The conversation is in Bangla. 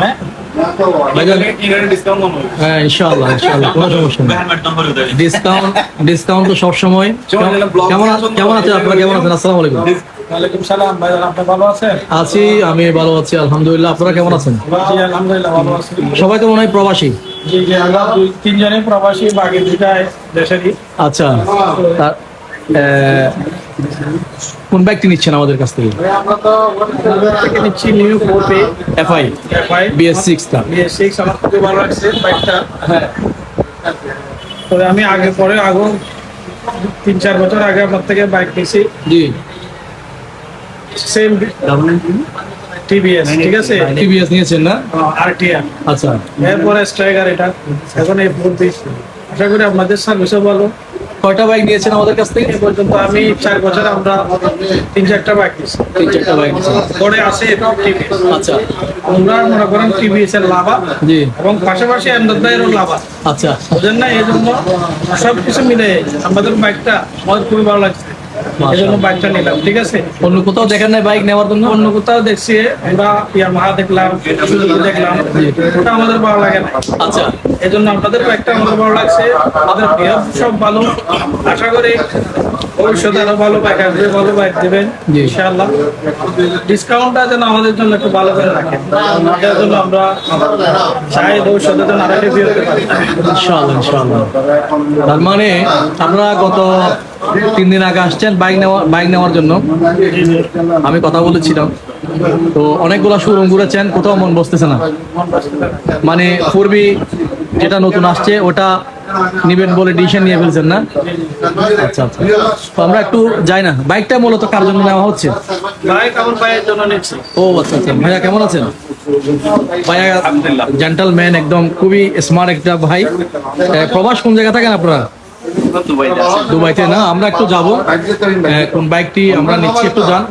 হ্যাঁ ভাইজান হ্যাঁ ইনশাআল্লাহ ইনশাআল্লাহ কোনো সমস্যা নেই। ডিসকাউন্ট তো সবসময়। কেমন আছেন আপনারা, কেমন আছেন? আসসালামু আলাইকুম। ওয়ালাইকুম সালাম ভাইজান, আপনি ভালো আছেন? আছি, আমি ভালো আছি আলহামদুলিল্লাহ। আপনারা কেমন আছেন? জি আলহামদুলিল্লাহ ভালো আছি। সবাই তো মনে হয় প্রবাসী। জি জি আমরা তিনজনই প্রবাসী, বাকি দুটাই দেশেরই। আচ্ছা, কোন বাইকটি নিচ্ছেন আমাদের কাছ থেকে? থেকে নিচ্ছি new 4P FI FI BS6 টা। BS6 আমার খুবই ভালো লাগছে বাইকটা। হ্যাঁ তবে আমি আগে 3-4 বছর আগে আপনার থেকে বাইক নিয়েছি, জি। সেম TVS, ঠিক আছে? টিভিএস নিয়েছেন না? RTR, আচ্ছা এরপরে স্ট্রাইকার, এটা এখন এই 4P। আশা করি আপনাদের সার্ভিসও ভালো। কয়টা বাইক নিয়েছেন আমাদের কাছ থেকে? এ পর্যন্ত আমি 4 বছর আমরা 3-4টা বাইক নিয়েছি। 3-4টা বাইক নিয়েছেন। পরে আছে TVS। আচ্ছা আমরা মনে করেন TVS এর লাভা জি। এবং পাশাপাশি আমদাদ ভাইয়েরও লাভা, আচ্ছা বুঝলেন না? এই জন্য সবকিছু মিলে আমাদের বাইকটা আমার খুবই ভালো লাগছে, এই জন্য বাইকটা নিলাম, ঠিক আছে? অন্য কোথাও দেখেন নাই বাইক নেওয়ার জন্য? অন্য কোথাও দেখছি আমরা ইয়ামাহা দেখলাম, সুজুকি দেখলাম, ওটা আমাদের ভালো লাগে না। আচ্ছা এই জন্য আপনাদের বাইকটা আমাদের ভালো লাগছে, আমাদের বিহেভ সব ভালো। আশা করি ভবিষ্যতে আরো ভালো বাইক আসবে, ভালো বাইক দেবেন জি। ইনশাআল্লাহ। ডিসকাউন্টটা যেন আমাদের জন্য একটু ভালো করে রাখেন, এটার জন্য আমরা চাই ভবিষ্যতে যেন আরো হেভি হতে পারি। ইনশাআল্লাহ ইনশাআল্লাহ। তার মানে আপনারা গত 3 দিন আগে আসছেন বাইক নেওয়ার জন্য। আমি কথা বলেছিলাম, তো অনেকগুলা শোরুম ঘুরেছেন, কোথাও মন বসতেছে না। মানে 4B যেটা নতুন আসছে ওটা নিবেন বলে ডিসিশন নিয়ে ফেলছেন না? আচ্ছা আচ্ছা, তো আমরা একটু যাই না। বাইকটা মূলত কার জন্য নেওয়া হচ্ছে? বাইক আমার ভাইয়ের জন্য নিচ্ছি। ও আচ্ছা আচ্ছা। ভাইয়া কেমন আছেন? ভাইয়া জেন্টলম্যান, একদম খুবই স্মার্ট একটা ভাই। প্রবাস কোন জায়গা থাকেন আপনারা? দুবাইতে না? আমরা একটু যাবো, কোন বাইকটি আমরা নিচ্ছি একটু জান।